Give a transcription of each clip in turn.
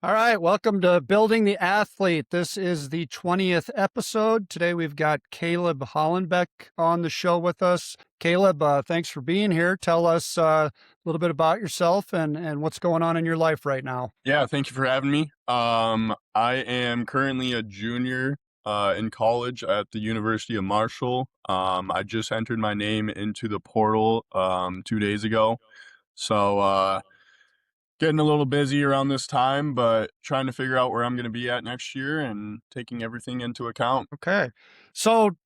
All right, welcome to Building the Athlete. This is the 20th episode. Today we've got Caleb Hollenbeck on the show with us. Caleb, thanks for being here. Tell us a little bit about yourself and what's going on in your life right now. Yeah, thank you for having me. I am currently a junior in college at the University of Marshall. I just entered my name into the portal 2 days ago. So getting a little busy around this time, but trying to figure out where I'm going to be at next year and taking everything into account. Okay. So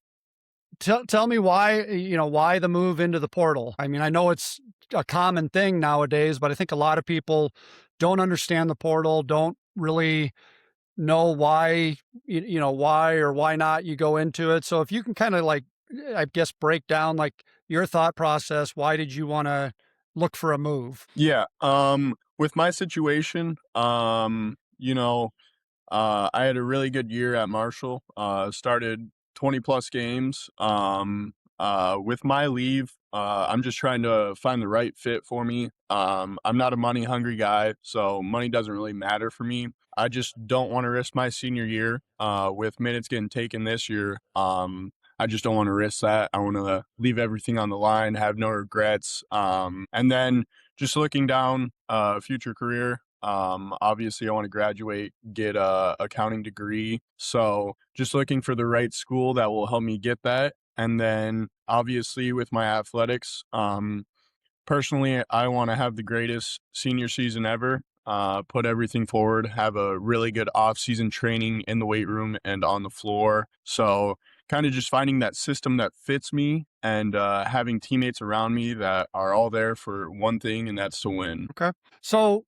tell me why the move into the portal? I mean, I know it's a common thing nowadays, but I think a lot of people don't understand the portal, don't really know why why or why not you go into it. So if you can kind of I guess break down like your thought process, why did you want to look for a move? Yeah. With my situation, I had a really good year at Marshall. Started 20 plus games. With my leave, I'm just trying to find the right fit for me. I'm not a money hungry guy, so money doesn't really matter for me. I just don't want to risk my senior year with minutes getting taken this year. I just don't want to risk that. I want to leave everything on the line, have no regrets. And then just looking down future career, obviously I want to graduate, get a accounting degree. So just looking for the right school that will help me get that. And then obviously with my athletics, personally, I want to have the greatest senior season ever. Put everything forward, have a really good off-season training in the weight room and on the floor. So kind of just finding that system that fits me and having teammates around me that are all there for one thing, and that's to win. Okay. So,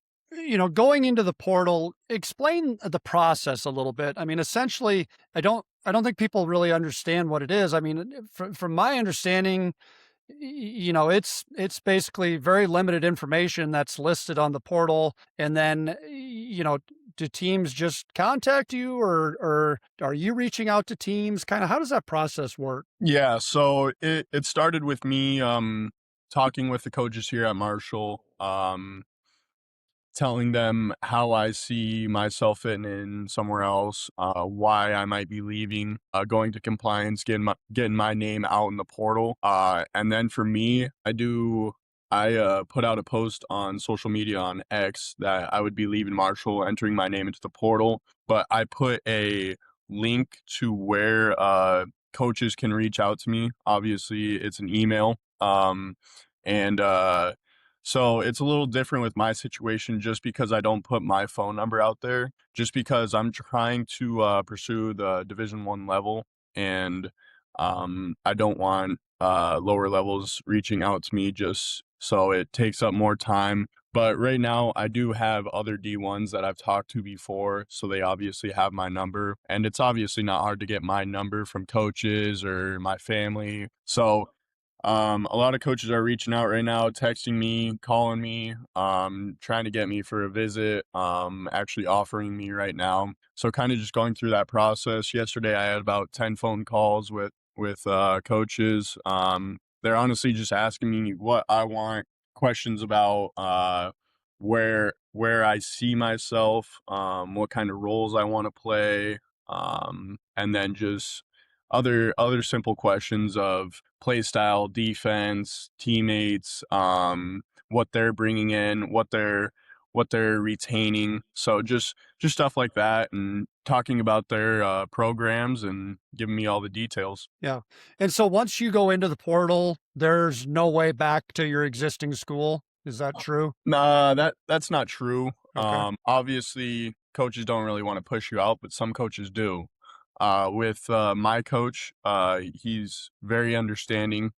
going into the portal, explain the process a little bit. I mean, essentially, I don't think people really understand what it is. I mean, from my understanding, it's basically very limited information that's listed on the portal, and then do teams just contact you, or are you reaching out to teams? Kind of, how does that process work? Yeah, so it started with me talking with the coaches here at Marshall, telling them how I see myself fitting in somewhere else, why I might be leaving, going to compliance, getting my name out in the portal. And then for me, I put out a post on social media on X that I would be leaving Marshall, entering my name into the portal. But I put a link to where coaches can reach out to me. Obviously, it's an email. And so it's a little different with my situation just because I don't put my phone number out there, just because I'm trying to pursue the Division 1 level, and I don't want lower levels reaching out to me just so it takes up more time. But right now, I do have other D1s that I've talked to before, so they obviously have my number, and it's obviously not hard to get my number from coaches or my family. So a lot of coaches are reaching out right now, texting me, calling me, trying to get me for a visit, actually offering me right now. So kind of just going through that process. Yesterday, I had about 10 phone calls with coaches. They're honestly just asking me what I want, questions about where I see myself, what kind of roles I want to play, and then just other simple questions of play style, defense, teammates, what they're bringing in, what they're retaining. So just stuff like that, and talking about their programs and giving me all the details. Yeah. And so once you go into the portal, there's no way back to your existing school. Is that true? Nah, that's not true. Okay. Obviously, coaches don't really want to push you out, but some coaches do. With my coach, he's very understanding.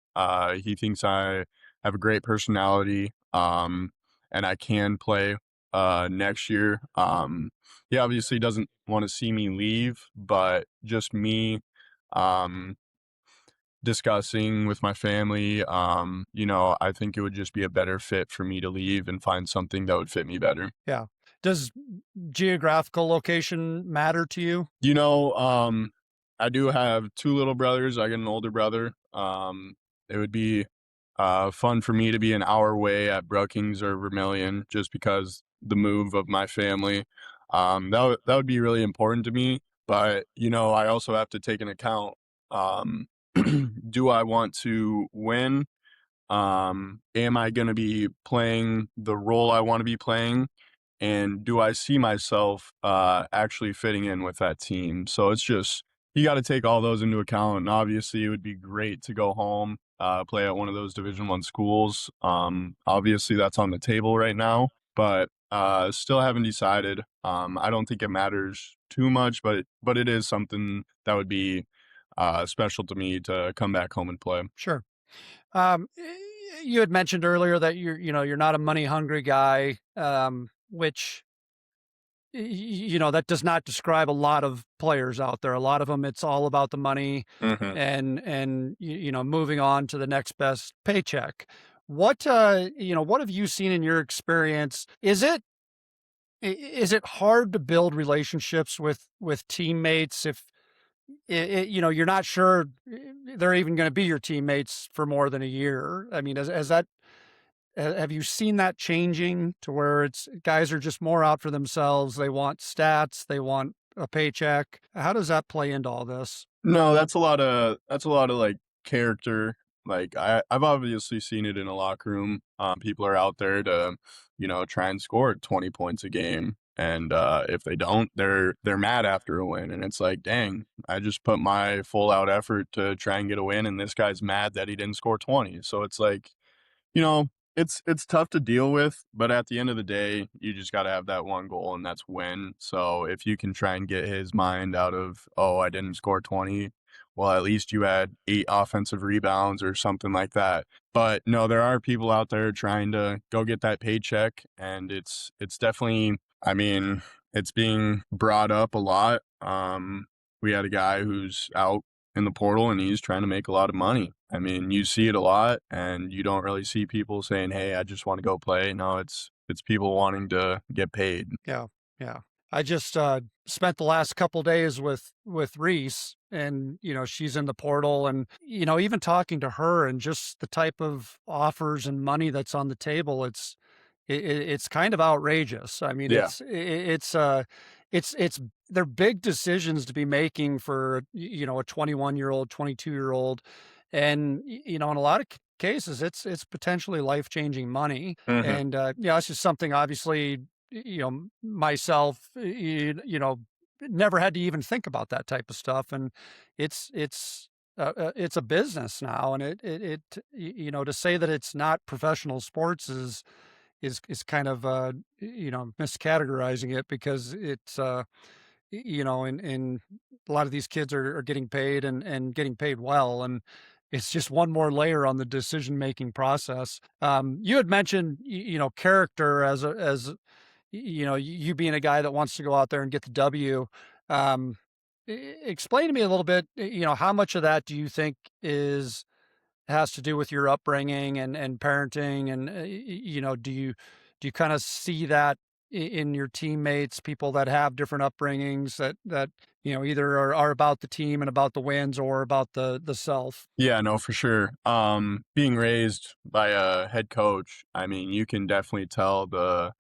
He thinks I have a great personality, and I can play next year. He obviously doesn't want to see me leave, but just me um, discussing with my family, I think it would just be a better fit for me to leave and find something that would fit me better. Yeah. Does geographical location matter to you? You know, I do have two little brothers. I got an older brother. It would be fun for me to be an hour away at Brookings or Vermilion just because the move of my family. That would be really important to me, but, I also have to take into account, um, do I want to win? Am I gonna be playing the role I wanna be playing? And do I see myself, actually fitting in with that team? So it's just you gotta take all those into account, and obviously, it would be great to go home, play at one of those Division I schools. Obviously, that's on the table right now, but, still haven't decided. I don't think it matters too much, but it is something that would be, special to me to come back home and play. Sure. You had mentioned earlier that you're not a money hungry guy, which that does not describe a lot of players out there. A lot of them, it's all about the money Mhm. and moving on to the next best paycheck. What have you seen in your experience? Is it hard to build relationships with teammates if you're not sure they're even going to be your teammates for more than a year? I mean, has that have you seen that changing to where it's guys are just more out for themselves? They want stats, they want a paycheck. How does that play into all this? No, that's a lot of, like, character. Like, I've obviously seen it in a locker room. People are out there to, try and score 20 points a game, and, if they don't, they're mad after a win, and it's like, "Dang, I just put my full out effort to try and get a win, and this guy's mad that he didn't score 20." So it's like, you know, it's tough to deal with, but at the end of the day, you just gotta have that one goal, and that's win. So if you can try and get his mind out of, "Oh, I didn't score 20," well, at least you had 8 offensive rebounds or something like that. But no, there are people out there trying to go get that paycheck, and it's definitely, I mean, it's being brought up a lot. We had a guy who's out in the portal and he's trying to make a lot of money. I mean, you see it a lot and you don't really see people saying, "Hey, I just want to go play." No, it's people wanting to get paid. Yeah, yeah. I just spent the last couple days with Reese, and she's in the portal, and even talking to her and just the type of offers and money that's on the table, it's kind of outrageous. I mean, Yeah. it's they're big decisions to be making for a 21-year-old, 22-year-old, and in a lot of cases, it's potentially life changing money. Mhm. And it's just something obviously myself, never had to even think about that type of stuff, and it's a business now, and to say that it's not professional sports is kind of miscategorizing it because it's and a lot of these kids are getting paid and getting paid well, and it's just one more layer on the decision making process. You had mentioned character you being a guy that wants to go out there and get the W. Um, explain to me a little bit, how much of that do you think is has to do with your upbringing and parenting, and do you kind of see that in your teammates, people that have different upbringings that either are about the team and about the wins or about the self? Yeah, no, for sure. Being raised by a head coach, I mean, you can definitely tell the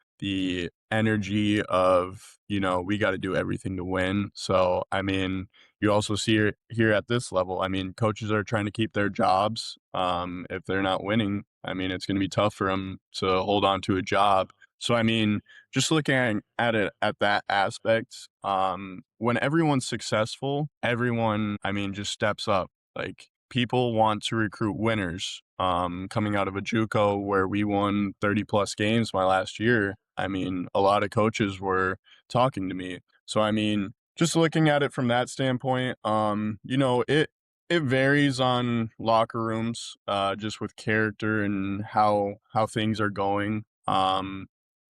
energy of, we got to do everything to win. So, I mean, you also see it here at this level. I mean, coaches are trying to keep their jobs. If they're not winning, I mean, it's going to be tough for them to hold on to a job. So, I mean, just looking at it at that aspect, when everyone's successful, everyone, I mean, just steps up. Like, people want to recruit winners. Coming out of a JUCO where we won 30 plus games my last year, I mean, a lot of coaches were talking to me. So I mean, just looking at it from that standpoint, it varies on locker rooms, just with character and how things are going.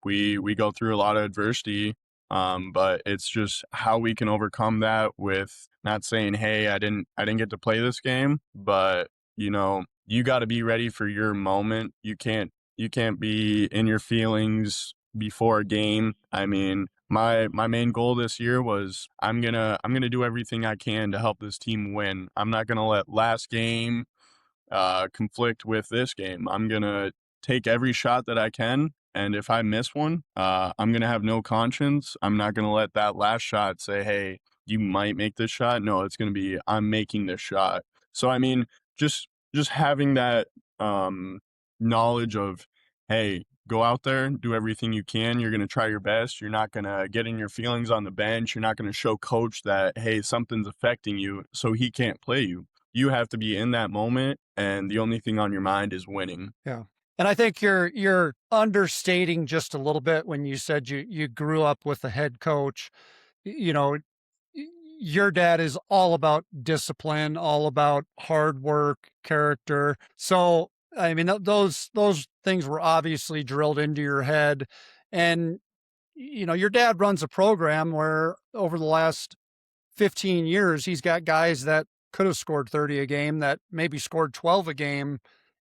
We go through a lot of adversity, but it's just how we can overcome that with not saying, "Hey, I didn't get to play this game," but you got to be ready for your moment. You can't be in your feelings before a game. I mean, my main goal this year was I'm gonna do everything I can to help this team win. I'm not gonna let last game conflict with this game. I'm gonna take every shot that I can and if I miss one, I'm gonna have no conscience. I'm not gonna let that last shot say, "Hey, you might make this shot." No, it's gonna be, "I'm making this shot." So, I mean, just having that, um, knowledge of, "Hey, go out there, do everything you can. You're gonna try your best. You're not gonna get in your feelings on the bench. You're not gonna show coach that, hey, something's affecting you, so he can't play you." You have to be in that moment, and the only thing on your mind is winning. Yeah. And I think you're understating just a little bit when you said you grew up with a head coach. You know, y- your dad is all about discipline, all about hard work, character. So, I mean, those things were obviously drilled into your head. And your dad runs a program where over the last 15 years, he's got guys that could have scored 30 a game that maybe scored 12 a game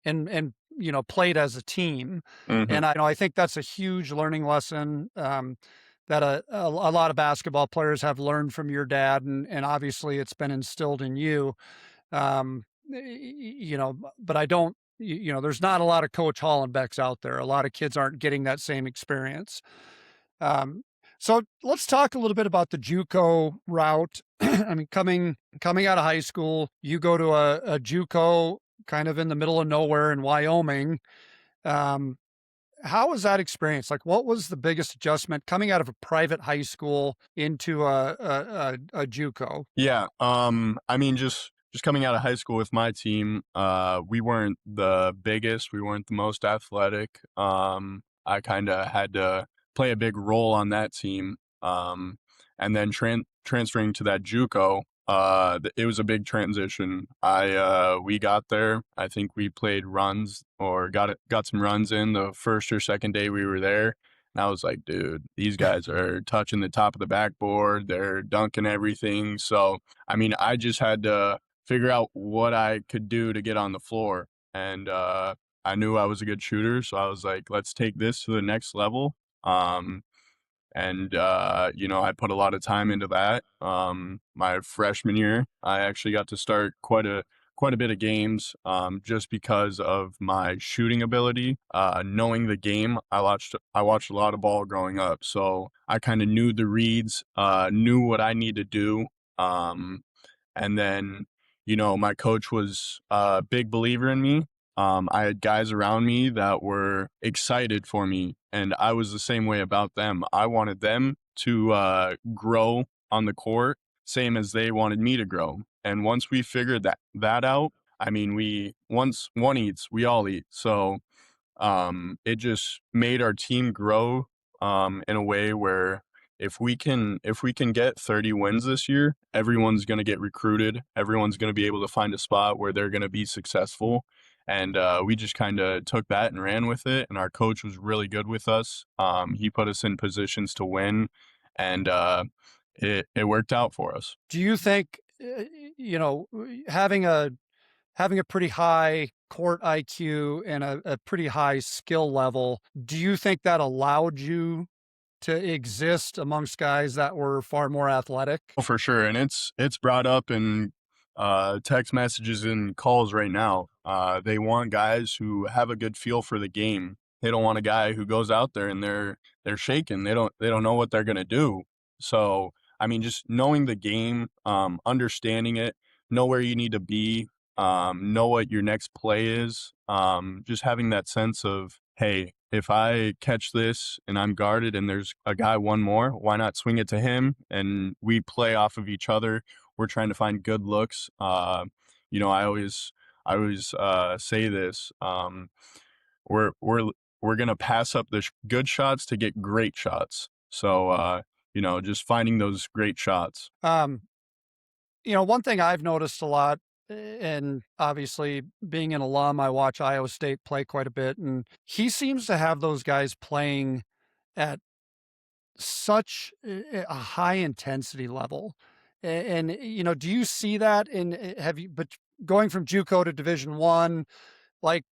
and played as a team. Mhm. And I think that's a huge learning lesson that a lot of basketball players have learned from your dad. And obviously it's been instilled in you. But I don't, there's not a lot of Coach Hollenbecks out there. A lot of kids aren't getting that same experience. Um, so let's talk a little bit about the JUCO route. I mean, coming out of high school, you go to a JUCO kind of in the middle of nowhere in Wyoming. Um, how was that experience? Like, what was the biggest adjustment coming out of a private high school into a JUCO? Yeah, I mean, just coming out of high school with my team, we weren't the biggest, we weren't the most athletic. I kinda had to play a big role on that team, and then transferring to that JUCO, it was a big transition. We got there, I think we played runs or got some runs in the first or second day we were there, and I was like, "Dude, these guys are touching the top of the backboard, they're dunking everything." So, I mean, I just had to figure out what I could do to get on the floor, and, I knew I was a good shooter, so I was like, "Let's take this to the next level." Um, I put a lot of time into that. My freshman year, I actually got to start quite a bit of games, just because of my shooting ability. Knowing the game, I watched a lot of ball growing up, so I kind of knew the reads, knew what I need to do. Um, and then, my coach was a big believer in me. I had guys around me that were excited for me, and I was the same way about them. I wanted them to grow on the court, same as they wanted me to grow. And once we figured that out, I mean, we once one eats, we all eat. So it just made our team grow in a way where if we can get 30 wins this year, everyone's going to get recruited. Everyone's going to be able to find a spot where they're going to be successful. And we just kind of took that and ran with it. And our coach was really good with us. He put us in positions to win, and it worked out for us. Do you think, having a pretty high court IQ and a pretty high skill level, do you think that allowed you to exist amongst guys that were far more athletic? Oh, for sure, and it's brought up in, text messages and calls right now. They want guys who have a good feel for the game. They don't want a guy who goes out there and they're shaking. They don't know what they're gonna do. So, I mean, just knowing the game, understanding it, know where you need to be, know what your next play is, just having that sense of, "Hey, if I catch this and I'm guarded and there's a guy one more, why not swing it to him?" And we play off of each other. We're trying to find good looks. I always say this. We're gonna pass up the good shots to get great shots. So just finding those great shots. Um, one thing I've noticed a lot, and obviously being an alum, I watch Iowa State play quite a bit, and he seems to have those guys playing at such a high intensity level. And do you see that in have you but going from JUCO to Division 1, like,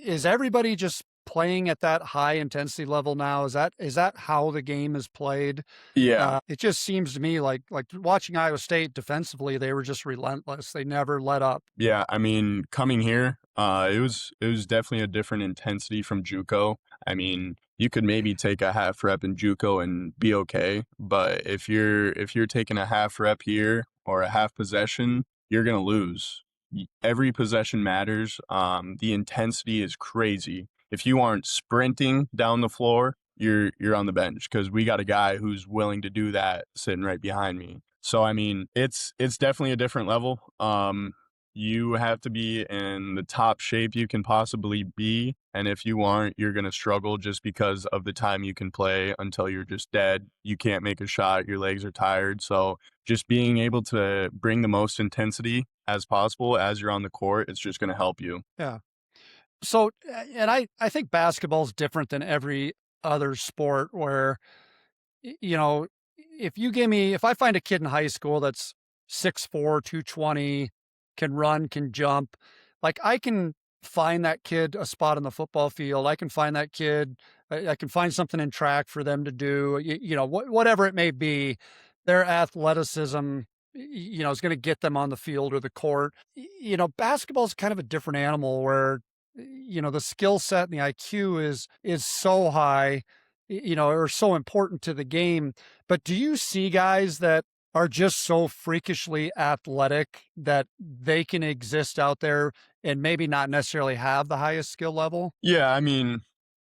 is everybody just playing at that high intensity level now? Is that how the game is played? Yeah. It just seems to me like watching Iowa State defensively, they were just relentless. They never let up. Yeah, I mean, coming here, it was definitely a different intensity from JUCO. I mean, you could maybe take a half rep in JUCO and be okay, but if you're taking a half rep here or a half possession, you're gonna lose. Every possession matters. The intensity is crazy. If you aren't sprinting down the floor, you're on the bench because we got a guy who's willing to do that sitting right behind me. So I mean, it's definitely a different level. You have to be in the top shape you can possibly be, and if you aren't, you're gonna struggle just because of the time you can play until you're just dead. You can't make a shot, your legs are tired, so just being able to bring the most intensity as possible as you're on the court, it's just gonna help you. Yeah. So, and I think basketball is different than every other sport where you know, if I find a kid in high school that's 6'4", 220, can run, can jump, like I can find that kid a spot on the football field. I can find that kid, I can find something in track for them to do, whatever it may be, their athleticism, is going to get them on the field or the court. Basketball is kind of a different animal where, the skill set and the IQ is so high, are so important to the game. But do you see guys that are just so freakishly athletic that they can exist out there and maybe not necessarily have the highest skill level? Yeah, I mean,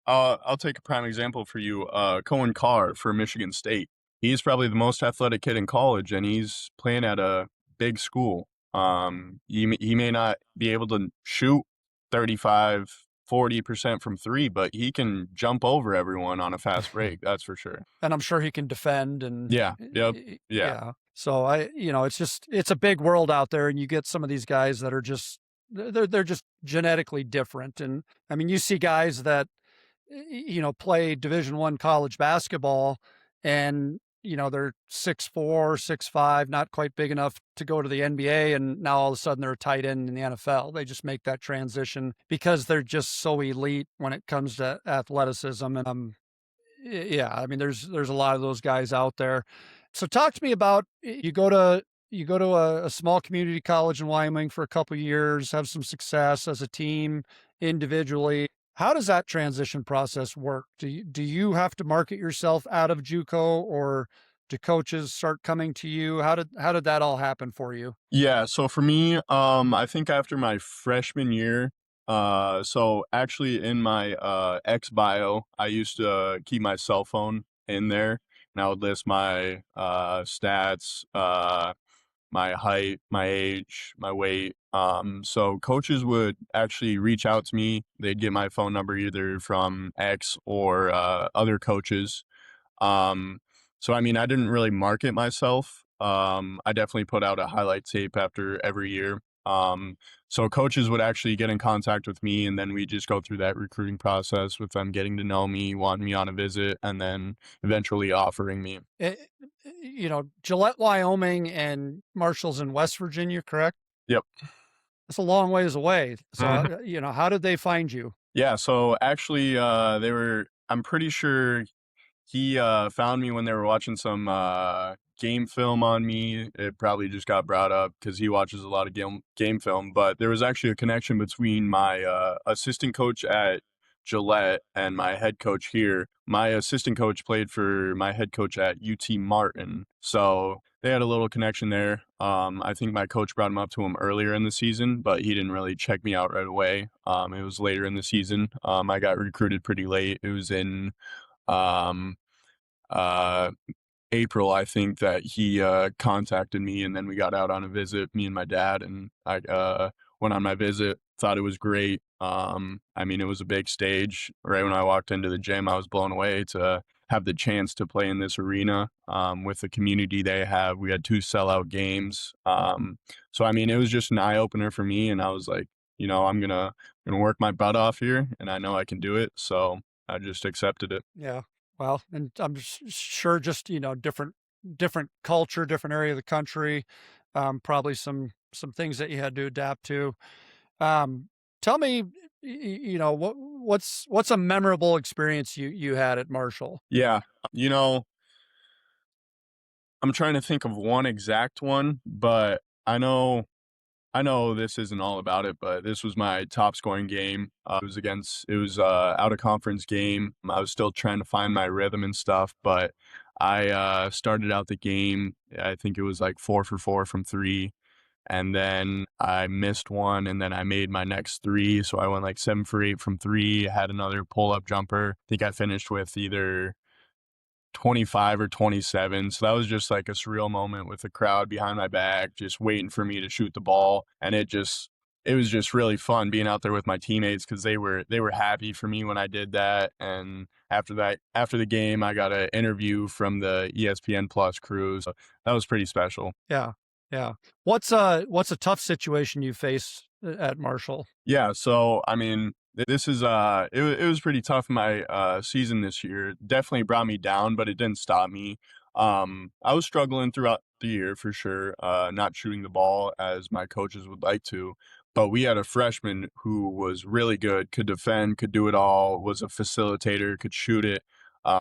I'll take a prime example for you. Cohen Carr for Michigan State. He's probably the most athletic kid in college, and he's playing at a big school. He may not be able to shoot 35, 40% from three, but he can jump over everyone on a fast break. That's for sure. And I'm sure he can defend and Yeah. Yep. Yeah. yeah. So it's a big world out there and you get some of these guys that are just they're just genetically different. And I mean, you see guys that play Division I college basketball and, they're 6'4", 6'5", not quite big enough to go to the NBA. And now all of a sudden they're a tight end in the NFL. They just make that transition because they're just so elite when it comes to athleticism. And, yeah, I mean, there's a lot of those guys out there. So talk to me about you go to a small community college in Wyoming for a couple years, have some success as a team, individually. How does that transition process work? Do you have to market yourself out of JUCO, or do coaches start coming to you? How did that all happen for you? Yeah, so for me, I think after my freshman year, so actually in my X bio, I used to keep my cell phone in there, and I would list my stats, my height, my age, my weight. So coaches would actually reach out to me. They'd get my phone number either from X or other coaches. um, so I mean, I didn't really market myself. I definitely put out a highlight tape after every year. So coaches would actually get in contact with me, and then we just go through that recruiting process with them getting to know me, wanting me on a visit, and then eventually offering me. Eh, Gillette, Wyoming, and Marshall's in West Virginia, correct? Yep. That's a long ways away. So, Mhm. how did they find you? Yeah. So actually, they were. I'm pretty sure he found me when they were watching some game film on me. It probably just got brought up because he watches a lot of game film. But there was actually a connection between my assistant coach at Gillette and my head coach here. My assistant coach played for my head coach at UT Martin, so they had a little connection there. I think my coach brought him up to him earlier in the season, but he didn't really check me out right away. It was later in the season. I got recruited pretty late. It was in um, uh, April, I think that he contacted me, and then we got out on a visit, me and my dad, and I went on my visit. Thought it was great. I mean, it was a big stage. Right when I walked into the gym, I was blown away to have the chance to play in this arena with the community they have. We had two sellout games. So I mean, it was just an eye opener for me, and I was like, I'm gonna work my butt off here, and I know I can do it. So I just accepted it. Yeah. Well, and I'm sure just, different culture, different area of the country, probably some things that you had to adapt to. Um, Tell me, what what's a memorable experience you had at Marshall? Yeah, you know, I'm trying to think of one exact one, but I know this isn't all about it, but this was my top scoring game. It was out of conference game. I was still trying to find my rhythm and stuff, but I started out the game. I think it was like 4 for 4 from three, and then I missed one, and then I made my next three, so I went like 7 for 8 from three. Had another pull up jumper. I think I finished with either 25 or 27. So that was just like a surreal moment with the crowd behind my back, just waiting for me to shoot the ball. And it was just really fun being out there with my teammates because they were happy for me when I did that. And after the game, I got an interview from the ESPN Plus crew. So that was pretty special. Yeah, yeah. What's a tough situation you face at Marshall? Yeah, so I mean, this is it was pretty tough my season this year. Definitely brought me down, but it didn't stop me. I was struggling throughout the year for sure, not shooting the ball as my coaches would like to. But we had a freshman who was really good, could defend, could do it all, was a facilitator, could shoot it.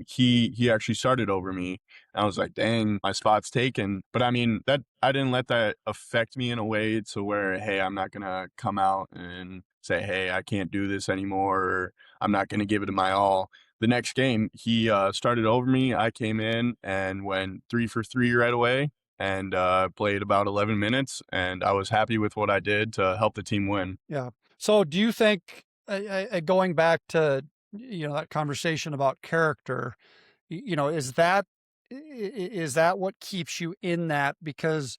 He actually started over me, and I was like, "Dang, my spot's taken." But I mean, that I didn't let that affect me in a way to where, hey, I'm not gonna come out and say, "Hey, I can't do this anymore," or I'm not gonna give it my all. The next game, he started over me. I came in and went 3 for 3 right away, and played about 11 minutes, and I was happy with what I did to help the team win. Yeah. So do you think, going back to, that conversation about character, is that is that what keeps you in that? Because,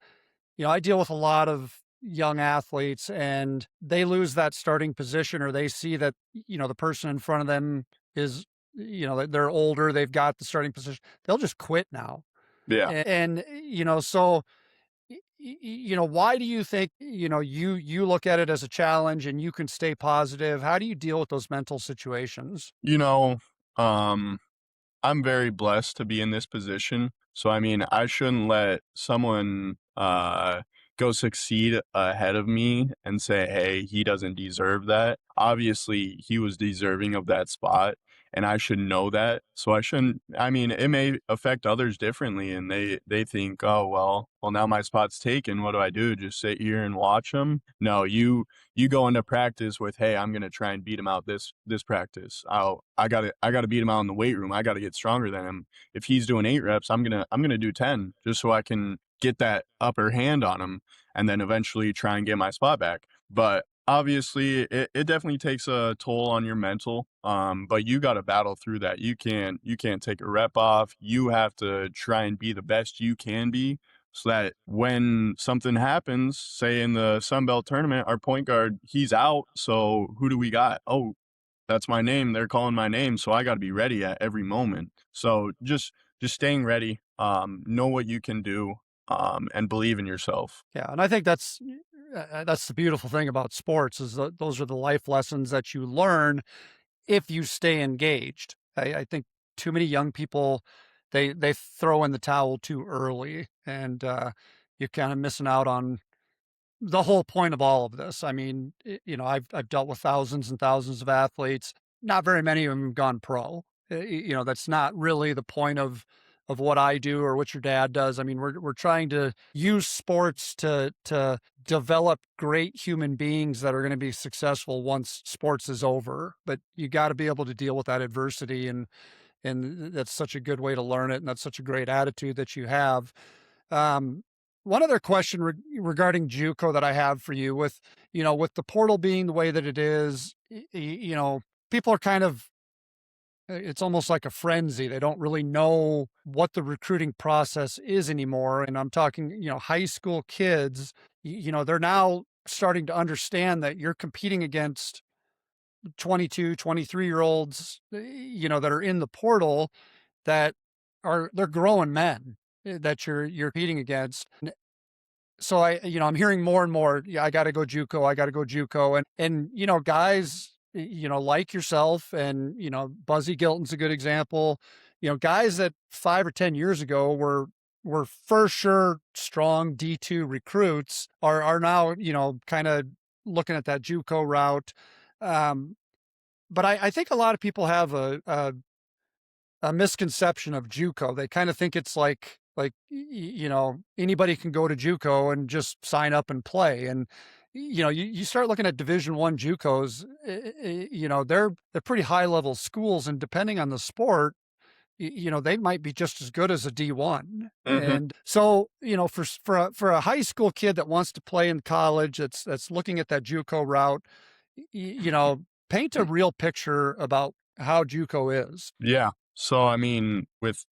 I deal with a lot of young athletes and they lose that starting position or they see that, the person in front of them is, they're older, they've got the starting position. They'll just quit now. Yeah. And, so why do you think, you look at it as a challenge and you can stay positive? How do you deal with those mental situations? You know, um, I'm very blessed to be in this position. So I mean, I shouldn't let someone go succeed ahead of me and say, "Hey, he doesn't deserve that." Obviously, he was deserving of that spot, and I should know that. So I shouldn't I mean, it may affect others differently and they think, "Oh, well now my spot's taken. What do I do? Just sit here and watch him?" No, you go into practice with, "Hey, I'm gonna try and beat him out this practice. I gotta beat him out in the weight room. I gotta get stronger than him. If he's doing 8 reps, I'm gonna do 10 just so I can get that upper hand on him and then eventually try and get my spot back." But obviously, it definitely takes a toll on your mental. But you got to battle through that. You can't take a rep off. You have to try and be the best you can be so that when something happens, say in the Sun Belt tournament, our point guard, he's out. So who do we got? Oh, that's my name. They're calling my name. So I got to be ready at every moment. So just staying ready, know what you can do, and believe in yourself. Yeah, and I think that's the beautiful thing about sports is that those are the life lessons that you learn if you stay engaged. I think too many young people they throw in the towel too early, and you're kind of missing out on the whole point of all of this. I mean, I've dealt with thousands and thousands of athletes. Not very many of them have gone pro. That's not really the point of what I do or what your dad does. I mean, we're trying to use sports to develop great human beings that are going to be successful once sports is over. But you got to be able to deal with that adversity, and that's such a good way to learn it, and that's such a great attitude that you have. Um, One other question regarding JUCO that I have for you, with the portal being the way that it is, people are kind of, it's almost like a frenzy. They don't really know what the recruiting process is anymore. And I'm talking, high school kids, they're now starting to understand that you're competing against 22, 23-year olds, that are in the portal that they're growing men, that you're competing against. So I'm hearing more and more, yeah, I got to go JUCO. I got to go JUCO. And, guys, like yourself and, Buzzy Gilton's a good example, guys that 5 or 10 years ago were for sure strong D2 recruits are now, kind of looking at that JUCO route. Um, but I think a lot of people have a misconception of JUCO. They kind of think it's like anybody can go to JUCO and just sign up and play. And you start looking at Division I JUCOs. They're pretty high level schools, and depending on the sport, they might be just as good as a D1. Mhm. And so, for a high school kid that wants to play in college, that's looking at that JUCO route, paint a real picture about how JUCO is. Yeah. So I mean, with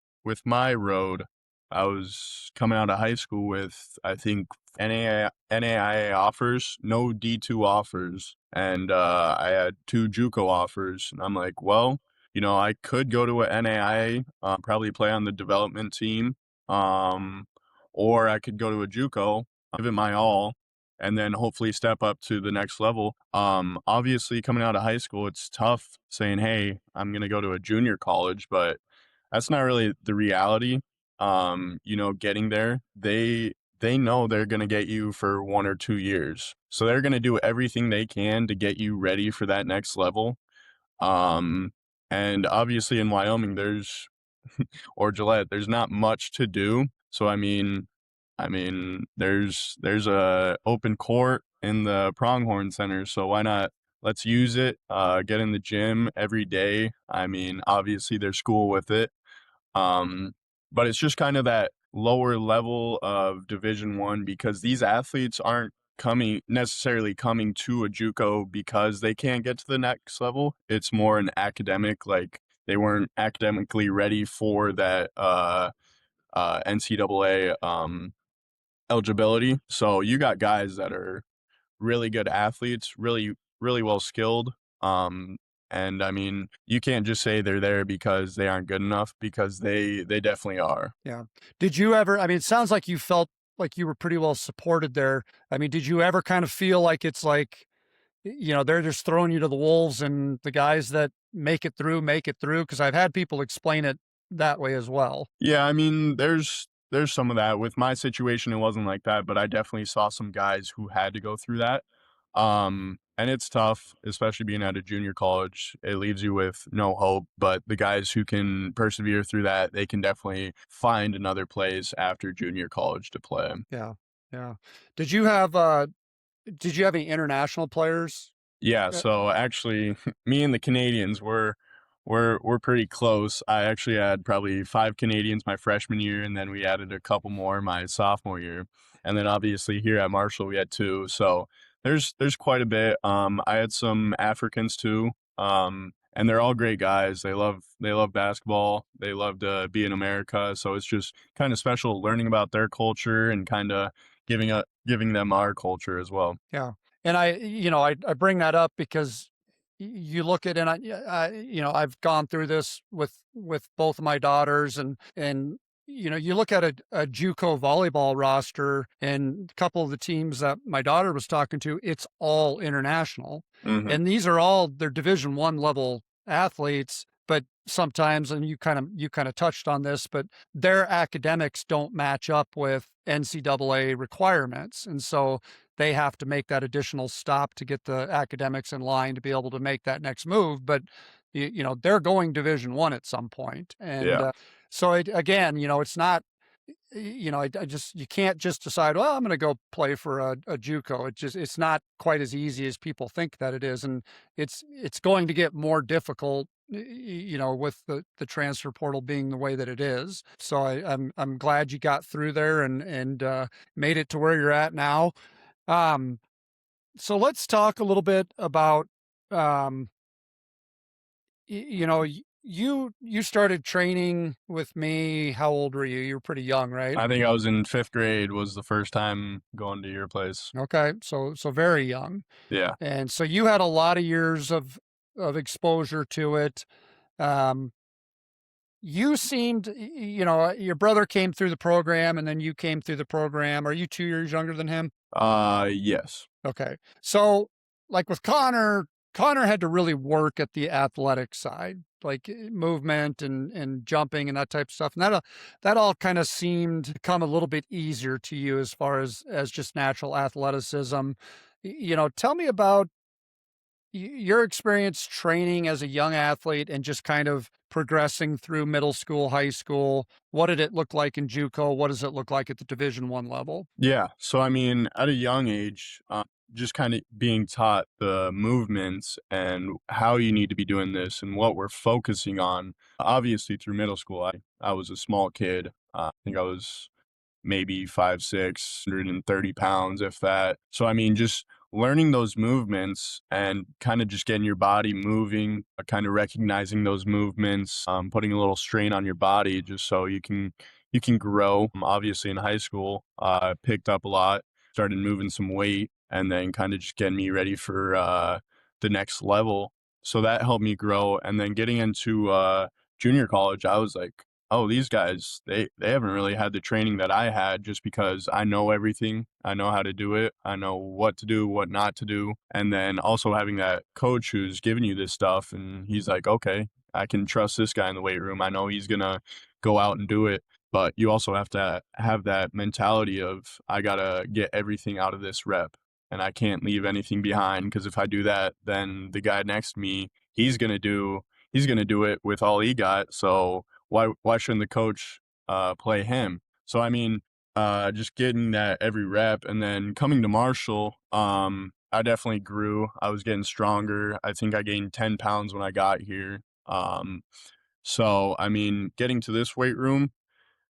my road, I was coming out of high school with I think NAIA offers, no D2 offers, and I had two JUCO offers, and I'm like, well, I could go to a NAIA, probably play on the development team, um, or I could go to a JUCO, give it my all, and then hopefully step up to the next level. Obviously, coming out of high school, it's tough saying, "Hey, I'm gonna go to a junior college," but that's not really the reality. Getting there, they know they're gonna get you for 1 or 2 years, so they're gonna do everything they can to get you ready for that next level. Um, and obviously in Wyoming, or Gillette, there's not much to do. So there's a open court in the Pronghorn Center, so why not? Let's use it. Get in the gym every day. I mean, obviously there's school with it, um, but it's just kind of that lower level of Division I because these athletes aren't necessarily coming to a JUCO because they can't get to the next level. It's more an academic, like they weren't academically ready for that NCAA eligibility. So you got guys that are really good athletes, really, really well skilled. Um, and I mean, you can't just say they're there because they aren't good enough because they definitely are. Yeah. Did you ever, I mean, it sounds like you felt like you were pretty well supported there. I mean, did you ever kind of feel like it's like, they're just throwing you to the wolves and the guys that make it through? Because I've had people explain it that way as well. Yeah, I mean, there's some of that. With my situation, it wasn't like that, but I definitely saw some guys who had to go through that. And it's tough, especially being at a junior college. It leaves you with no hope, but the guys who can persevere through that, they can definitely find another place after junior college to play. Yeah. Yeah. Did you have any international players? Yeah, Uh, so actually, me and the Canadians we're pretty close. I actually had probably 5 Canadians my freshman year, and then we added a couple more my sophomore year. And then obviously here at Marshall we had 2. So there's quite a bit. I had some Africans too. And they're all great guys. They love basketball. They love to be in America. So it's just kind of special learning about their culture and kind of giving them our culture as well. Yeah. And I bring that up because you look at, and I've gone through this with both of my daughters, and you look at a JUCO volleyball roster, and a couple of the teams that my daughter was talking to, it's all international, Mhm. and these are all they're Division I level athletes. But sometimes, and you kind of touched on this, but their academics don't match up with NCAA requirements, and so they have to make that additional stop to get the academics in line to be able to make that next move. But they're going Division I at some point, and Yeah. so again, it's not. I just you can't just decide. Well, I'm going to go play for a JUCO. It's not quite as easy as people think that it is, and it's going to get more difficult. With the transfer portal being the way that it is. So I'm glad you got through there and made it to where you're at now. Um, so let's talk a little bit about, um, you started training with me. How old were you? You were pretty young, right? I think I was in 5th grade was the first time going to your place. Okay, so very young, Yeah. and so you had a lot of years of exposure to it. Um, you seemed, your brother came through the program, and then you came through the program. Are you 2 years younger than him? Yes. Okay. So, like with Connor had to really work at the athletic side, like movement and jumping and that type of stuff. And that all kind of seemed to come a little bit easier to you as far as just natural athleticism. Tell me about your experience training as a young athlete and just kind of progressing through middle school, high school, what did it look like in JUCO? What does it look like at the Division One level? Yeah. So, I mean, at a young age, just kind of being taught the movements and how you need to be doing this and what we're focusing on. Obviously, through middle school, I was a small kid. I think I was maybe 5'6", 130 pounds, if that. So, I mean, just learning those movements and kind of just getting your body moving, kind of recognizing those movements, putting a little strain on your body just so you can grow. Obviously, in high school, I picked up a lot, started moving some weight, and then kind of just getting me ready for the next level. So that helped me grow. And then getting into junior college, I was like, oh, these guys, they haven't really had the training that I had just because I know everything. I know how to do it. I know what to do, what not to do. And then also having that coach who's giving you this stuff and he's like, okay, I can trust this guy in the weight room. I know he's gonna go out and do it. But you also have to have that mentality of I gotta get everything out of this rep and I can't leave anything behind because if I do that, then the guy next to me, he's gonna do it with all he got. So why shouldn't the coach play him? So I mean, just getting that every rep, and then coming to Marshall, I definitely grew. I was getting stronger. I think I gained 10 pounds when I got here. So I mean, getting to this weight room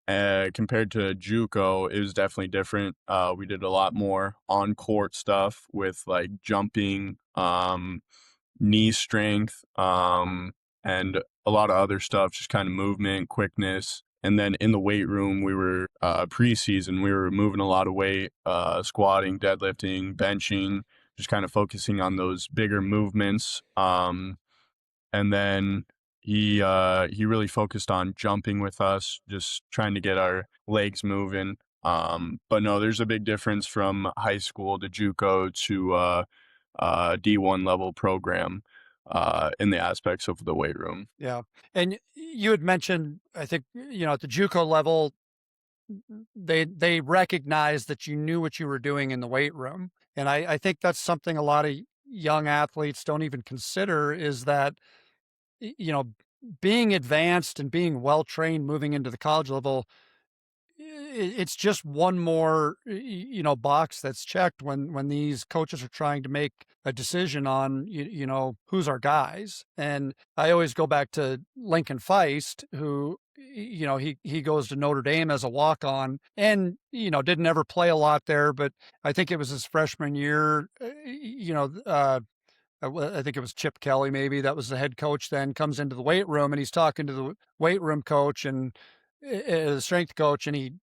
compared to JUCO, it was definitely different. We did a lot more on court stuff with like jumping, knee strength, and a lot of other stuff, just kind of movement, quickness. And then in the weight room, we were preseason, we were moving a lot of weight, squatting, deadlifting, benching, just kind of focusing on those bigger movements. And then he really focused on jumping with us, just trying to get our legs moving. But no, there's a big difference from high school to JUCO to D1 level program in the aspects of the weight room. Yeah. And you had mentioned, I think, at the JUCO level, they recognized that you knew what you were doing in the weight room. And I think that's something a lot of young athletes don't even consider is that, you know, being advanced and being well trained moving into the college level, it's just one more box that's checked when these coaches are trying to make a decision on who's our guys. And I always go back to Lincoln Feist, who he goes to Notre Dame as a walk on, and didn't ever play a lot there, but I think it was his freshman year. I think it was Chip Kelly, maybe that was the head coach. Then comes into the weight room and he's talking to the weight room coach and the strength coach, and he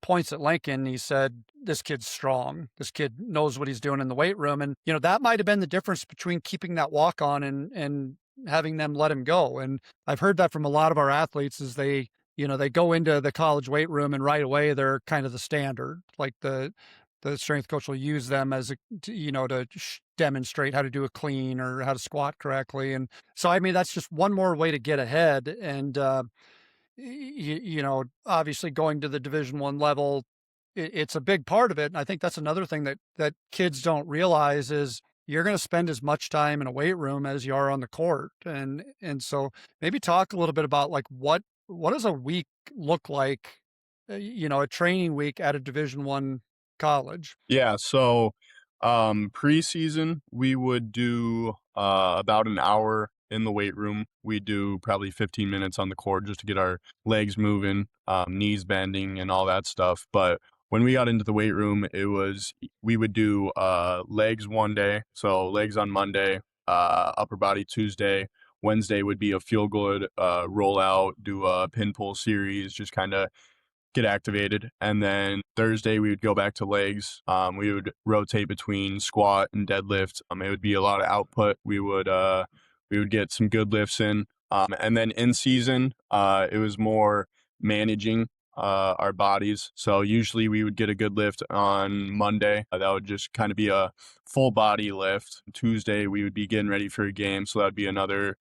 points at Lincoln. He said, "This kid's strong. This kid knows what he's doing in the weight room." And that might have been the difference between keeping that walk on and having them let him go. And I've heard that from a lot of our athletes is they go into the college weight room and right away they're kind of the standard, like the strength coach will use them as to demonstrate how to do a clean or how to squat correctly. And so, I mean, that's just one more way to get ahead. And, obviously going to the Division 1 level, it's a big part of it. And I think that's another thing that kids don't realize is you're going to spend as much time in a weight room as you are on the court. And so maybe talk a little bit about like what does a week look like, a training week at a Division 1 college. Yeah, so preseason we would do about an hour in the weight room. We do probably 15 minutes on the court just to get our legs moving, knees bending and all that stuff. But when we got into the weight room, we would do legs one day, so legs on Monday, upper body Tuesday. Wednesday would be a feel good rollout, do a pin pull series, just kind of get activated. And then Thursday we would go back to legs. We would rotate between squat and deadlift. It would be a lot of output. We would get some good lifts in. And then in season, it was more managing our bodies. So usually we would get a good lift on Monday. That would just kind of be a full body lift. Tuesday we would be getting ready for a game, so that would be another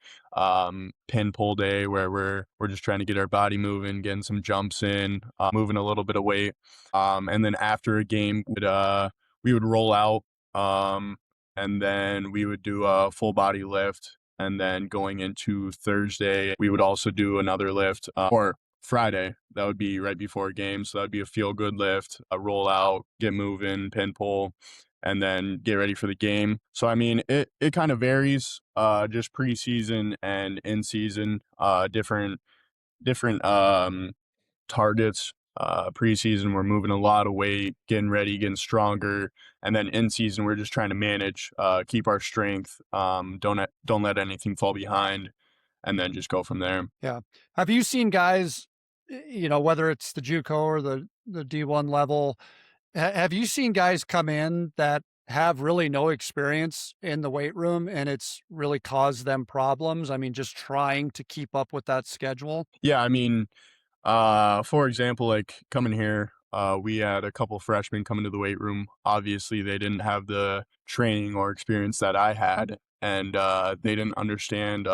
pin pull day where we're just trying to get our body moving, getting some jumps in, moving a little bit of weight. And then after a game, we would roll out. and then we would do a full body lift. And then going into Thursday, we would also do another lift, or Friday. That would be right before a game. So that would be a feel good lift, a roll out, get moving, pin pull, and then get ready for the game. So I mean, it kind of varies, just preseason and in season, different targets. Preseason, we're moving a lot of weight, getting ready, getting stronger, and then in season, we're just trying to manage, keep our strength, don't let anything fall behind, and then just go from there. Yeah. Have you seen guys, whether it's the JUCO or the D1 level, have you seen guys come in that have really no experience in the weight room and it's really caused them problems? I mean, just trying to keep up with that schedule? Yeah, I mean, for example, like coming here, we had a couple freshmen come into the weight room. Obviously, they didn't have the training or experience that I had, and they didn't understand,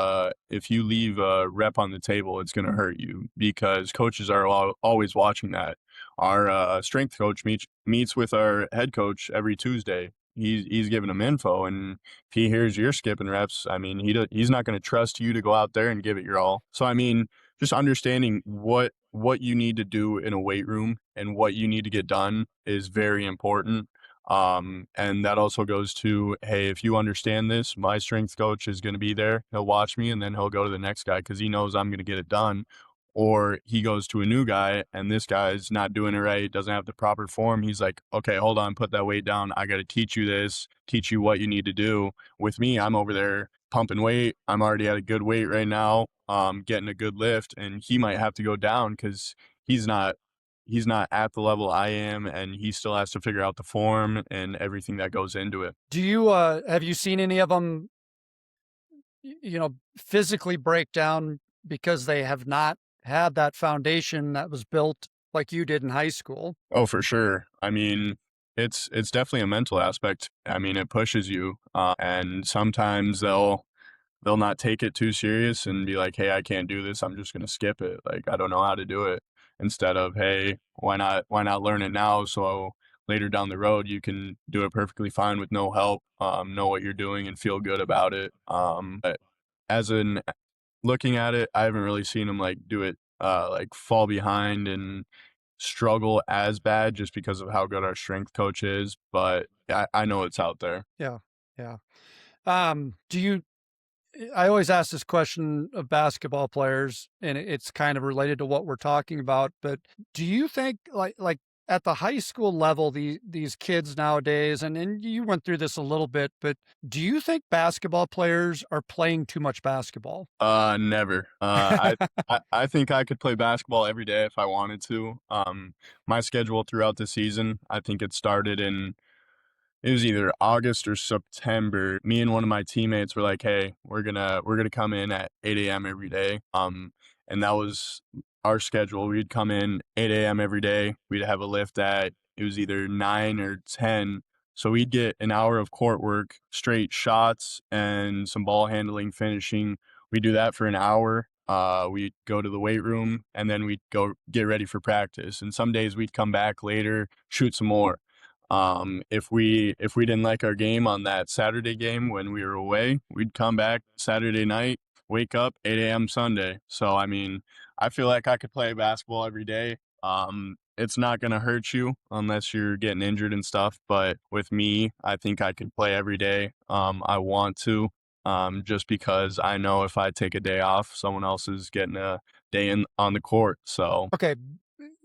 if you leave a rep on the table, it's going to hurt you because coaches are always watching that. Our strength coach meets with our head coach every Tuesday. He's giving them info, and if he hears you're skipping reps, I mean, he's not going to trust you to go out there and give it your all. So I mean, just understanding what you need to do in a weight room and what you need to get done is very important. And that also goes to, hey, if you understand this, my strength coach is going to be there. He'll watch me and then he'll go to the next guy because he knows I'm going to get it done. Or he goes to a new guy and this guy's not doing it right, doesn't have the proper form. He's like, okay, hold on, put that weight down. I got to teach you this, teach you what you need to do. With me, I'm over there pumping weight. I'm already at a good weight right now, getting a good lift, and he might have to go down because he's not he's not at the level I am, and he still has to figure out the form and everything that goes into it. Do you, have you seen any of them, physically break down because they have not had that foundation that was built like you did in high school? Oh, for sure. I mean, it's definitely a mental aspect. I mean, it pushes you, and sometimes they'll not take it too serious and be like, "Hey, I can't do this. I'm just gonna skip it. Like, I don't know how to do it." Instead of, "Hey, why not learn it now so later down the road you can do it perfectly fine with no help, know what you're doing and feel good about it." But as in looking at it, I haven't really seen them like do it, like fall behind and struggle as bad just because of how good our strength coach is. But I know it's out there. Yeah. Yeah. Do you I always ask this question of basketball players, and it's kind of related to what we're talking about. But do you think, like at the high school level, these kids nowadays, and you went through this a little bit, but do you think basketball players are playing too much basketball? Never. I think I could play basketball every day if I wanted to. My schedule throughout the season, I think it was either August or September. Me and one of my teammates were like, "Hey, we're gonna come in at 8 a.m. every day." And that was our schedule. We'd come in 8 a.m. every day. We'd have a lift at it was either 9 or 10. So we'd get an hour of court work, straight shots and some ball handling, finishing. We do that for an hour. We'd go to the weight room and then we'd go get ready for practice. And some days we'd come back later, shoot some more. If we didn't like our game on that Saturday game when we were away, we'd come back Saturday night, wake up 8 a.m. Sunday. So I mean, I feel like I could play basketball every day. It's not gonna hurt you unless you're getting injured and stuff. But with me, I think I could play every day. I want to, just because I know if I take a day off, someone else is getting a day in on the court. So Okay,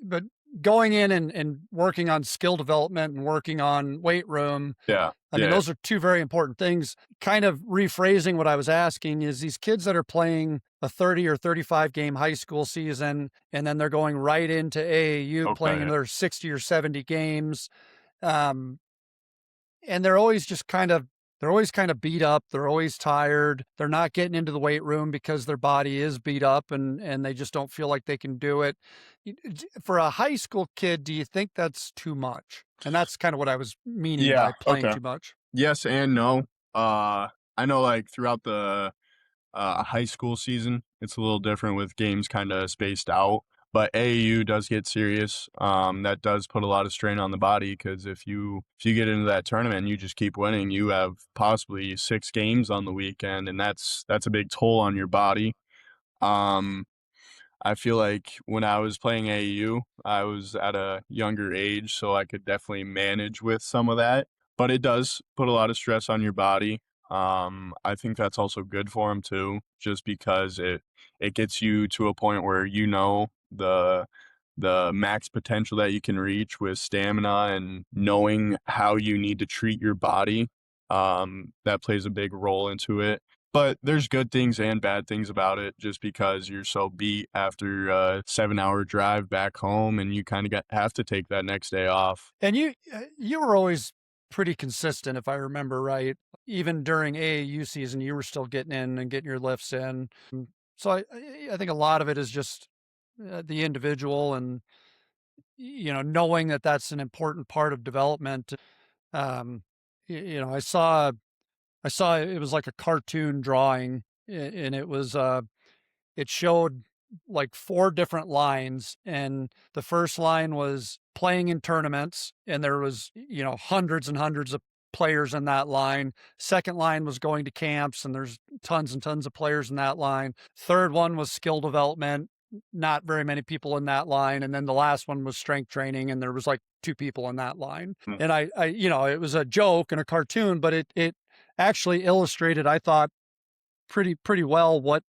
but going in and working on skill development and working on weight room, yeah, I mean, yeah, those are 2 very important things. Kind of rephrasing what I was asking is these kids that are playing a 30 or 35 game high school season, and then they're going right into AAU playing okay. another 60 or 70 games, um, and they're always kind of beat up, they're always tired, they're not getting into the weight room because their body is beat up and they just don't feel like they can do it. For a high school kid, do you think that's too much? And that's kind of what I was meaning Yeah, by playing okay. too much. Yes and no. I know like throughout the high school season, it's a little different with games kind of spaced out. But AAU does get serious. That does put a lot of strain on the body because if you get into that tournament and you just keep winning, you have possibly 6 games on the weekend, and that's a big toll on your body. Um, I feel like when I was playing AAU, I was at a younger age, so I could definitely manage with some of that. But it does put a lot of stress on your body. I think that's also good for him too, just because it gets you to a point where you know the max potential that you can reach with stamina and knowing how you need to treat your body. That plays a big role into it. But there's good things and bad things about it just because you're so beat after a 7-hour drive back home and you kinda got have to take that next day off. And you were always pretty consistent, if I remember right. Even during AAU season, you were still getting in and getting your lifts in. So I think a lot of it is just the individual and knowing that that's an important part of development. Um, I saw it was like a cartoon drawing, and it showed like 4 different lines, and the first line was playing in tournaments, and there was, hundreds and hundreds of players in that line. Second line was going to camps, and there's tons and tons of players in that line. Third one was skill development, not very many people in that line, and then the last one was strength training, and there was like 2 people in that line. Mm. And it was a joke and a cartoon, but it actually illustrated, I thought, pretty well what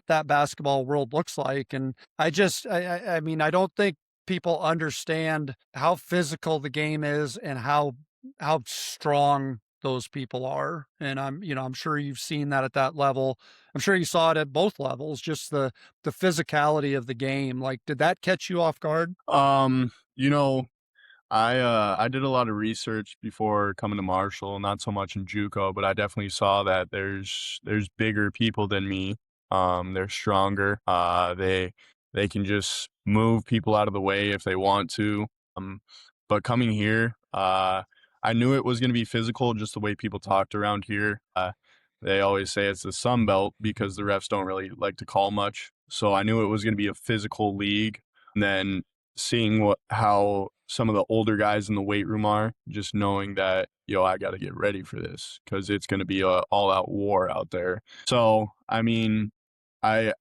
that basketball world looks like. And I mean, I don't think people understand how physical the game is and how strong those people are. And I'm sure you've seen that at that level. I'm sure you saw it at both levels, just the physicality of the game. Like, did that catch you off guard? You know, I did a lot of research before coming to Marshall, not so much in JUCO, but I definitely saw that there's bigger people than me. They're stronger. They can just move people out of the way if they want to. Um, but coming here, I knew it was going to be physical, just the way people talked around here. They always say it's the Sun Belt because the refs don't really like to call much. So I knew it was going to be a physical league. And then seeing how some of the older guys in the weight room are, just knowing that, yo, I got to get ready for this because it's going to be a all out war out there. So, I mean, I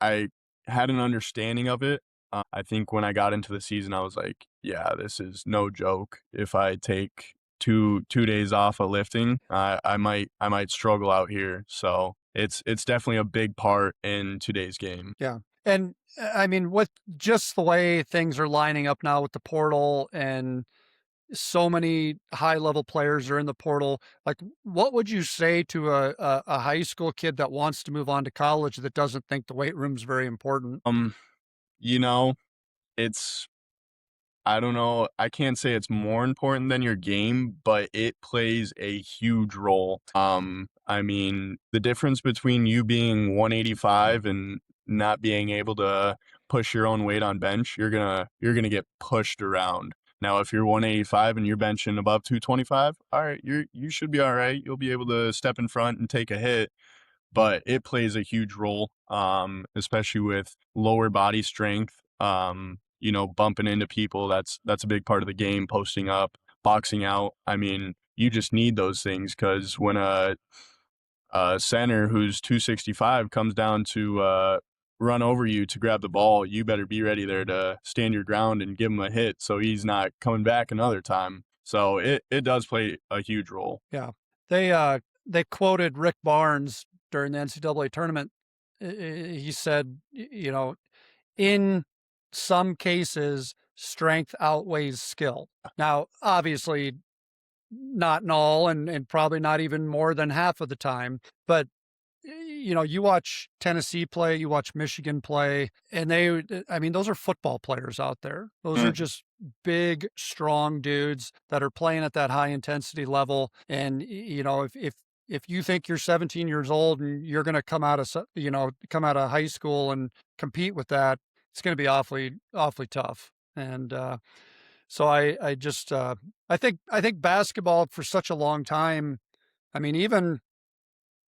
had an understanding of it. I think when I got into the season, I was like, yeah, this is no joke. If I take two days off of lifting, I might struggle out here. So it's definitely a big part in today's game. Yeah. And I mean, with just the way things are lining up now with the portal and so many high level players are in the portal. Like, what would you say to a high school kid that wants to move on to college that doesn't think the weight room's very important? Um, you know, it's I don't know. I can't say it's more important than your game, but it plays a huge role. I mean, the difference between you being 185 and not being able to push your own weight on bench, you're gonna get pushed around. Now, if you're 185 and you're benching above 225, all right, you should be all right. You'll be able to step in front and take a hit, but it plays a huge role, especially with lower body strength. Bumping into people. That's a big part of the game. Posting up, boxing out. I mean, you just need those things because when a center who's 265 comes down to run over you to grab the ball, you better be ready there to stand your ground and give him a hit so he's not coming back another time. So it does play a huge role. Yeah. They quoted Rick Barnes during the NCAA tournament. He said, in some cases, strength outweighs skill. Now, obviously, not in all, and probably not even more than half of the time, but you watch Tennessee play, you watch Michigan play, and I mean, those are football players out there. Those are Mhm. just big, strong dudes that are playing at that high intensity level. And, if you think you're 17 years old and you're going to come out of high school and compete with that, it's going to be awfully, awfully tough. And, so I just, I think basketball for such a long time, I mean, even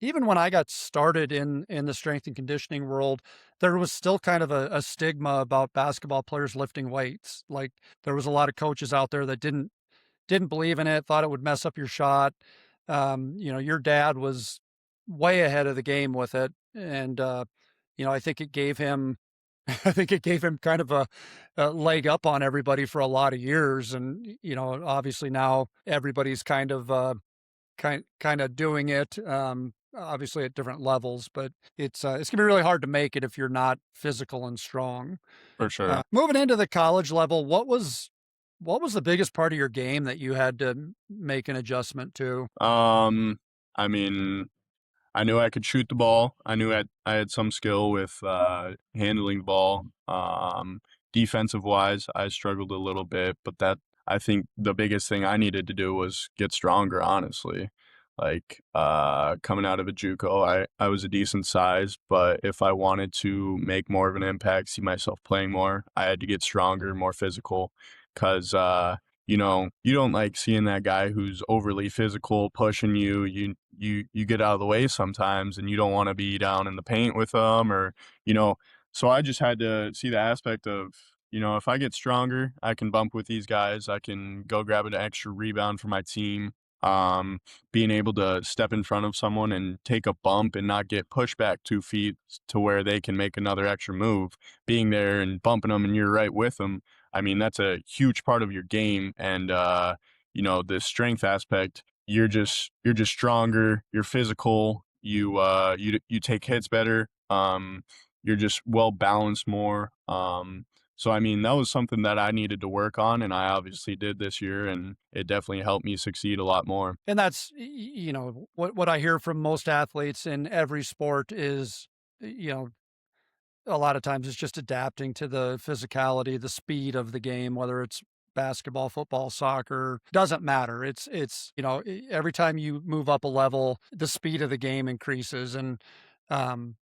even when I got started in the strength and conditioning world, there was still kind of a stigma about basketball players lifting weights. Like there was a lot of coaches out there that didn't believe in it, thought it would mess up your shot. Your dad was way ahead of the game with it, and I think it gave him, I think it gave him kind of a leg up on everybody for a lot of years. And obviously now everybody's kind of doing it. Obviously at different levels, but it's gonna be really hard to make it if you're not physical and strong. For sure. Moving into the college level, what was the biggest part of your game that you had to make an adjustment to? I mean, I knew I could shoot the ball. I knew I had some skill with handling the ball. Defensive wise, I struggled a little bit, but that I think the biggest thing I needed to do was get stronger. Honestly, like coming out of a JUCO, I was a decent size, but if I wanted to make more of an impact, see myself playing more, I had to get stronger, more physical, because you don't like seeing that guy who's overly physical pushing you. You get out of the way sometimes, and you don't want to be down in the paint with them, or you know. So I just had to see the aspect of if I get stronger, I can bump with these guys. I can go grab an extra rebound for my team. Um, Being able to step in front of someone and take a bump and not get pushed back 2 feet to where they can make another extra move. Being there and bumping them, and you're right with them. I mean, that's a huge part of your game, and the strength aspect. You're just stronger. You're physical. You take hits better. You're just well balanced more. So I mean, that was something that I needed to work on, and I obviously did this year, and it definitely helped me succeed a lot more. And that's what I hear from most athletes in every sport is, you know, a lot of times it's just adapting to the physicality, the speed of the game, whether it's basketball, football, soccer, doesn't matter. Every time you move up a level, the speed of the game increases. And um,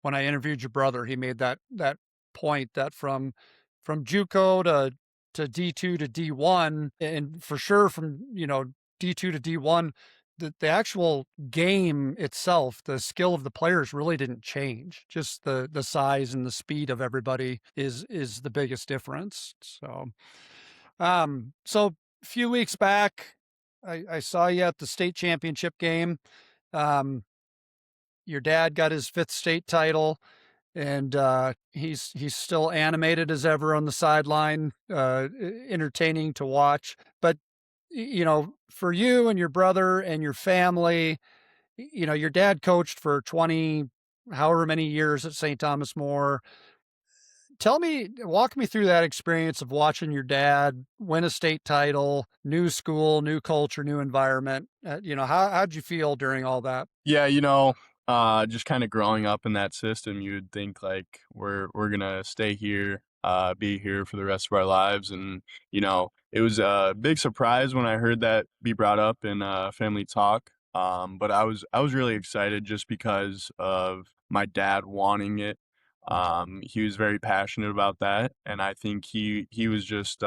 when I interviewed your brother, he made that point that from JUCO to D2 to D1, and for sure from D2 to D1, the actual game itself, the skill of the players really didn't change. Just the size and the speed of everybody is the biggest difference. So a few weeks back, I saw you at the state championship game. Um, your dad got his fifth state title, and he's still animated as ever on the sideline, entertaining to watch. But for you and your brother and your family, your dad coached for 20, however many years at St. Thomas More. Walk me through that experience of watching your dad win a state title, new school, new culture, new environment. How'd you feel during all that? Yeah, just kind of growing up in that system, you'd think like we're gonna stay here, be here for the rest of our lives, and it was a big surprise when I heard that be brought up in family talk. But I was really excited just because of my dad wanting it. He was very passionate about that, and I think he was just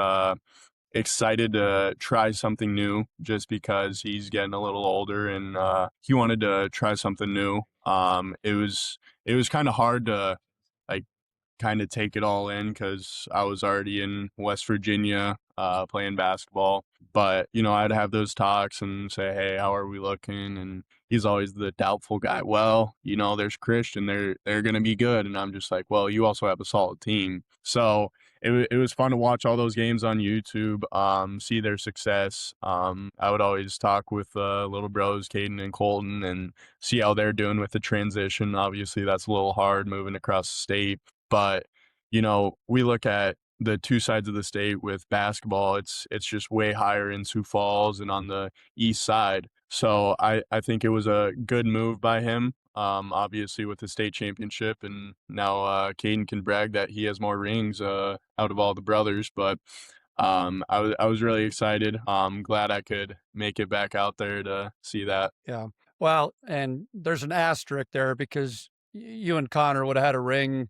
excited to try something new just because he's getting a little older and he wanted to try something new. It was kind of hard to like kind of take it all in because I was already in West Virginia playing basketball. But, I'd have those talks and say, hey, how are we looking? And he's always the doubtful guy. Well, there's Christian. They're going to be good. And I'm just like, well, you also have a solid team. So it was fun to watch all those games on YouTube, see their success. I would always talk with little bros, Caden and Colton, and see how they're doing with the transition. Obviously, that's a little hard moving across the state, but we look at the two sides of the state with basketball. It's just way higher in Sioux Falls and on the east side. So I think it was a good move by him. Obviously with the state championship, and now Caden can brag that he has more rings out of all the brothers. But I was really excited. Glad I could make it back out there to see that. Yeah. Well, and there's an asterisk there because you and Connor would have had a ring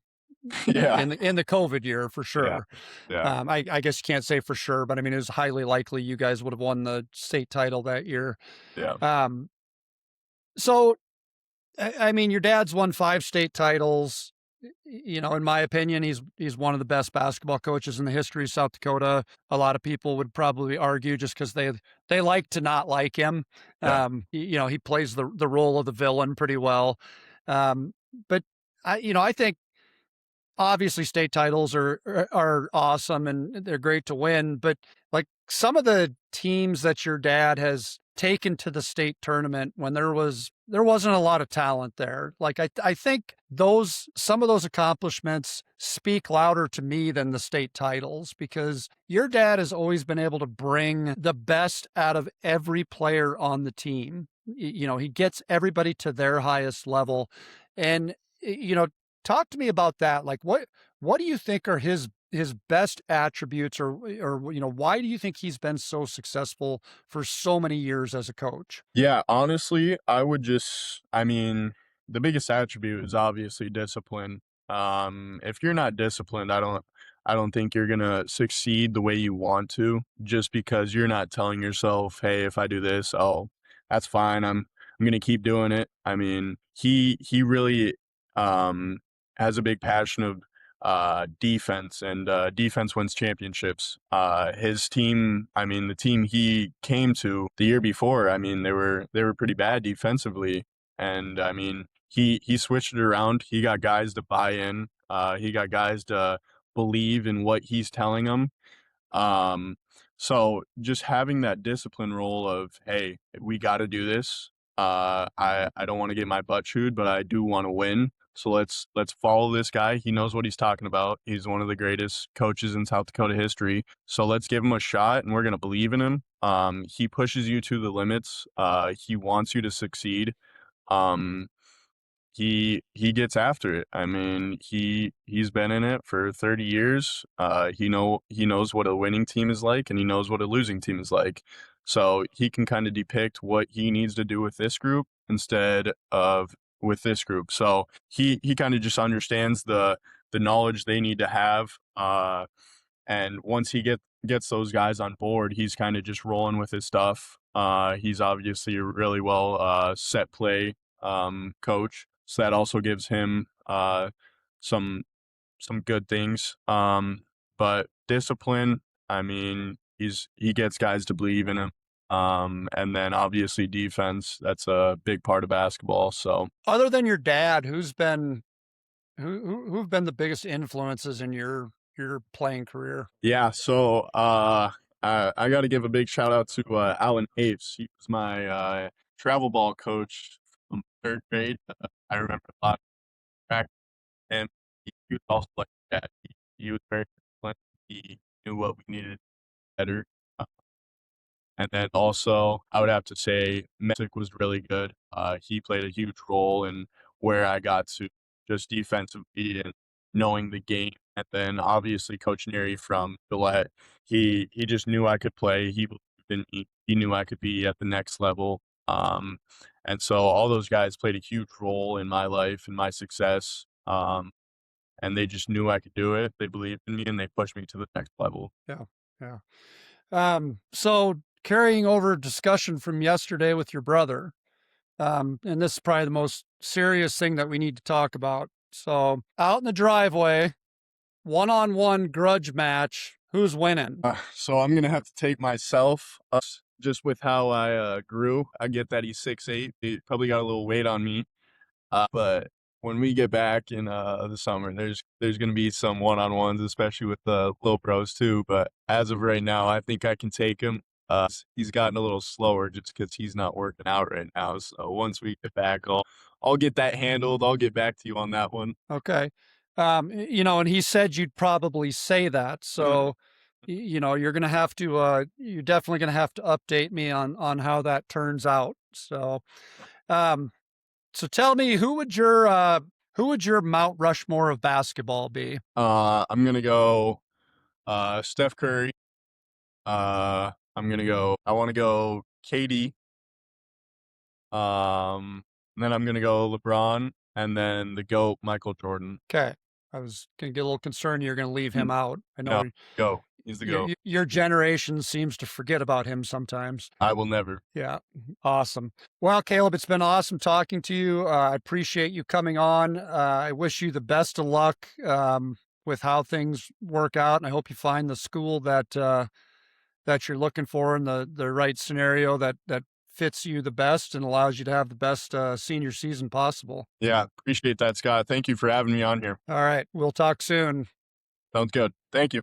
Yeah, in the COVID year for yeah, sure. yeah, I guess you can't say for sure, but I mean, it was highly likely you guys would have won the state title that year. yeah. Um, so I mean, your dad's won 5 state titles. You know, in my opinion, he's one of the best basketball coaches in the history of South Dakota. A lot of people would probably argue just because they like to not like him. Yeah. You know, he plays the role of the villain pretty well. But I think obviously state titles are awesome and they're great to win, but like some of the teams that your dad has taken to the state tournament when there wasn't a lot of talent there. Like I think those some of those accomplishments speak louder to me than the state titles because your dad has always been able to bring the best out of every player on the team. You know, he gets everybody to their highest level. And you know, talk to me about that. Like what do you think are his best attributes or why do you think he's been so successful for so many years as a coach? Yeah, honestly, I mean, the biggest attribute is obviously discipline. If you're not disciplined, I don't think you're gonna succeed the way you want to just because you're not telling yourself, "Hey, if I do this, oh, that's fine. I'm gonna keep doing it." I mean, he really um has a big passion of defense, and defense wins championships. His team, I mean, the team he came to the year before, I mean, they were pretty bad defensively, and I mean, he switched it around. He got guys to buy in. He got guys to believe in what he's telling them. Um, so just having that discipline role of, hey, we got to do this. I don't want to get my butt chewed, but I do want to win. So let's follow this guy. He knows what he's talking about. He's one of the greatest coaches in South Dakota history. So let's give him a shot, and we're gonna believe in him. He pushes you to the limits. He wants you to succeed. Um, he gets after it. I mean, he's been in it for 30 years. He knows what a winning team is like and he knows what a losing team is like. So he can kind of depict what he needs to do with this group instead of with this group. So he kind of just understands the knowledge they need to have. And once gets those guys on board, he's kind of just rolling with his stuff. He's obviously a really well set play coach, so that also gives him some some good things. But discipline, I mean, he gets guys to believe in him. And then obviously defense, that's a big part of basketball. So Other than your dad, who've been the biggest influences in your playing career? yeah, so I got to give a big shout out to Alan Apes. He was my travel ball coach from third grade. I remember a lot of track him. He was also like that. He was very disciplined. He knew what we needed better. And then also, I would have to say Messick was really good. He played a huge role in where I got to just defensively and knowing the game. And then obviously Coach Neary from Gillette, he just knew I could play. He believed in me. He knew I could be at the next level. And so all those guys played a huge role in my life and my success. And they just knew I could do it. They believed in me and they pushed me to the next level. Yeah. Yeah. So carrying over discussion from yesterday with your brother, and this is probably the most serious thing that we need to talk about. So out in the driveway, one-on-one grudge match, who's winning? So I'm gonna have to take myself, just with how I grew. I get that he's 6'8". He probably got a little weight on me. But when we get back in the summer, there's gonna be some one-on-ones, especially with the little bros too. But as of right now, I think I can take him. He's gotten a little slower just because he's not working out right now. So once we get back, I'll get that handled. I'll get back to you on that one. Okay. And he said you'd probably say that. So, you're gonna have to you're definitely gonna have to update me on how that turns out. So, um, so tell me who would your Mount Rushmore of basketball be? I'm gonna go Steph Curry. I want to go KD. And then I'm gonna go LeBron, and then the GOAT, Michael Jordan. Okay. I was gonna get a little concerned you're gonna leave him Mm, out. I know No, GOAT. He's the your GOAT. your generation seems to forget about him sometimes. I will never. Yeah, awesome. Well, Caleb, it's been awesome talking to you. I appreciate you coming on. I wish you the best of luck with how things work out, and I hope you find the school that you're looking for in the right scenario that fits you the best and allows you to have the best senior season possible. Yeah, appreciate that, Scott. Thank you for having me on here. All right, we'll talk soon. Sounds good. Thank you.